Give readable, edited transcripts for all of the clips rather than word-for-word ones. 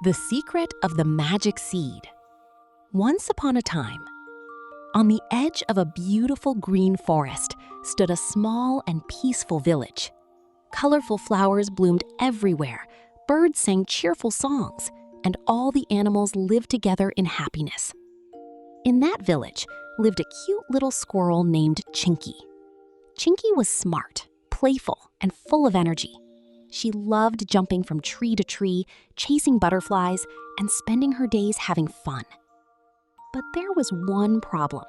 The Secret of the Magic Seed. Once upon a time, on the edge of a beautiful green forest stood a small and peaceful village. Colorful flowers bloomed everywhere, birds sang cheerful songs, and all the animals lived together in happiness. In that village lived a cute little squirrel named Chinky. Chinky was smart, playful, and full of energy. She loved jumping from tree to tree, chasing butterflies, and spending her days having fun. But there was one problem.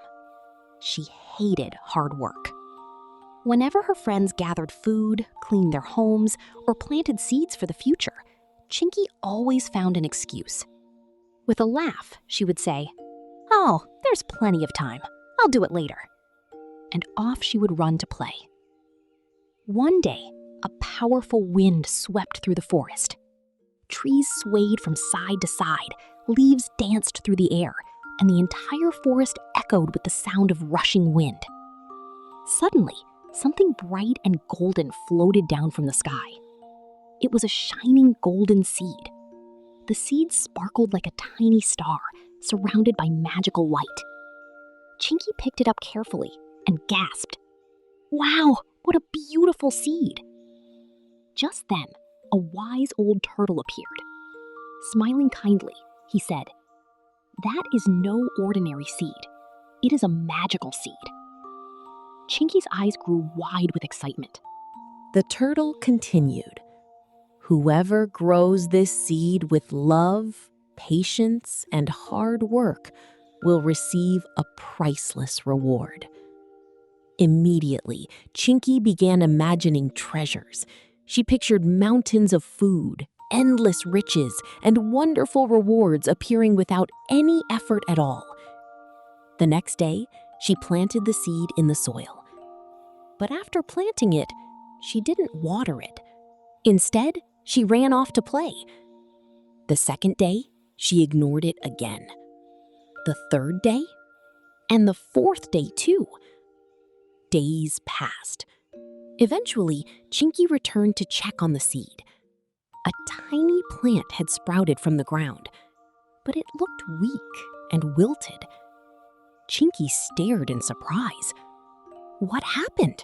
She hated hard work. Whenever her friends gathered food, cleaned their homes, or planted seeds for the future, Chinky always found an excuse. With a laugh, she would say, "Oh, there's plenty of time. I'll do it later." And off she would run to play. One day, a powerful wind swept through the forest. Trees swayed from side to side, leaves danced through the air, and the entire forest echoed with the sound of rushing wind. Suddenly, something bright and golden floated down from the sky. It was a shining golden seed. The seed sparkled like a tiny star, surrounded by magical light. Chinky picked it up carefully and gasped, "Wow, what a beautiful seed!" Just then, a wise old turtle appeared. Smiling kindly, he said, "That is no ordinary seed. It is a magical seed." Chinky's eyes grew wide with excitement. The turtle continued, "Whoever grows this seed with love, patience, and hard work will receive a priceless reward." Immediately, Chinky began imagining treasures. She pictured mountains of food, endless riches, and wonderful rewards appearing without any effort at all. The next day, she planted the seed in the soil. But after planting it, she didn't water it. Instead, she ran off to play. The second day, she ignored it again. The third day, and the fourth day too. Days passed. Eventually, Chinky returned to check on the seed. A tiny plant had sprouted from the ground, but it looked weak and wilted. Chinky stared in surprise. What happened?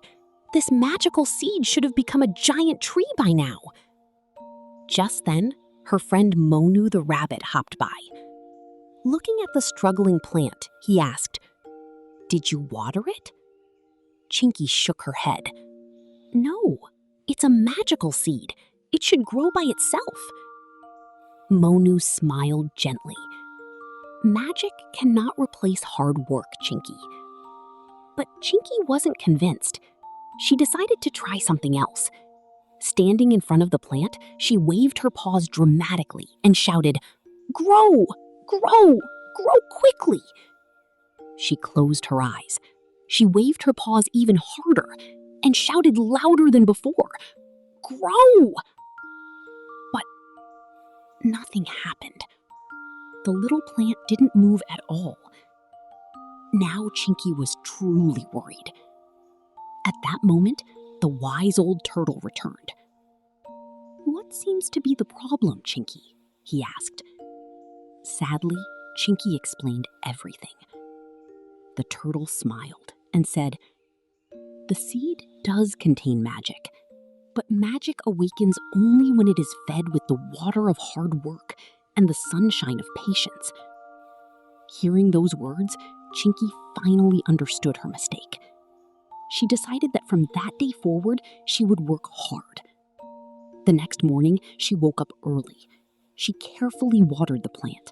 This magical seed should have become a giant tree by now. Just then, her friend Monu the rabbit hopped by. Looking at the struggling plant, he asked, "Did you water it?" Chinky shook her head. "No, it's a magical seed. It should grow by itself." Monu smiled gently. "Magic cannot replace hard work, Chinky." But Chinky wasn't convinced. She decided to try something else. Standing in front of the plant, she waved her paws dramatically and shouted, "Grow! Grow! Grow quickly!" She closed her eyes. She waved her paws even harder and shouted louder than before, "Grow!" But nothing happened. The little plant didn't move at all. Now Chinky was truly worried. At that moment, the wise old turtle returned. "What seems to be the problem, Chinky?" he asked. Sadly, Chinky explained everything. The turtle smiled and said, "The seed does contain magic, but magic awakens only when it is fed with the water of hard work and the sunshine of patience." Hearing those words, Chinky finally understood her mistake. She decided that from that day forward, she would work hard. The next morning, she woke up early. She carefully watered the plant.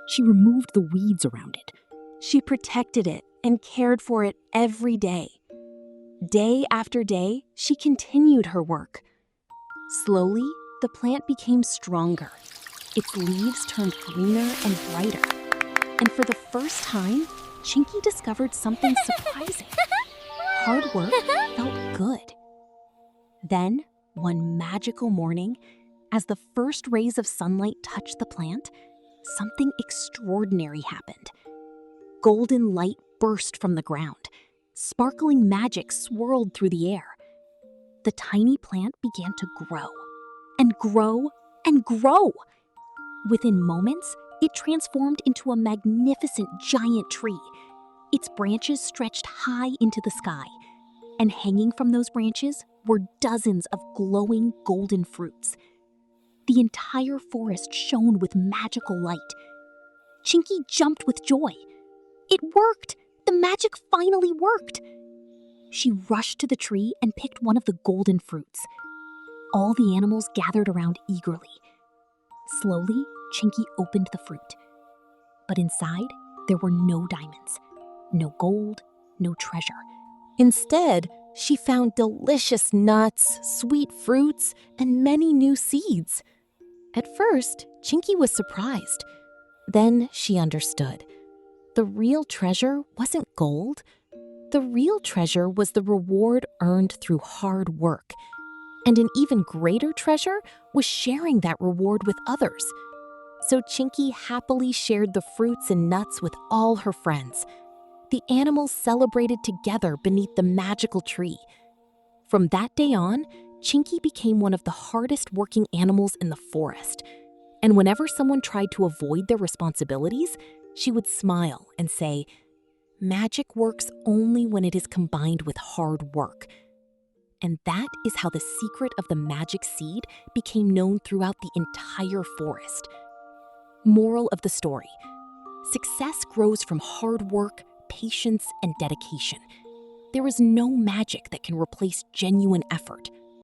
She removed the weeds around it. She protected it and cared for it every day. Day after day, she continued her work. Slowly, the plant became stronger. Its leaves turned greener and brighter. And for the first time, Chinky discovered something surprising. Hard work felt good. Then, one magical morning, as the first rays of sunlight touched the plant, something extraordinary happened. Golden light burst from the ground. Sparkling magic swirled through the air. The tiny plant began to grow and grow and grow. Within moments, it transformed into a magnificent giant tree. Its branches stretched high into the sky, and hanging from those branches were dozens of glowing golden fruits. The entire forest shone with magical light. Chinky jumped with joy. It worked! The magic finally worked! She rushed to the tree and picked one of the golden fruits. All the animals gathered around eagerly. Slowly, Chinky opened the fruit. But inside, there were no diamonds, no gold, no treasure. Instead, she found delicious nuts, sweet fruits, and many new seeds. At first, Chinky was surprised. Then she understood. The real treasure wasn't gold. The real treasure was the reward earned through hard work. And an even greater treasure was sharing that reward with others. So Chinky happily shared the fruits and nuts with all her friends. The animals celebrated together beneath the magical tree. From that day on, Chinky became one of the hardest working animals in the forest. And whenever someone tried to avoid their responsibilities, she would smile and say, "Magic works only when it is combined with hard work." And that is how the secret of the magic seed became known throughout the entire forest. Moral of the story: success grows from hard work, patience, and dedication. There is no magic that can replace genuine effort.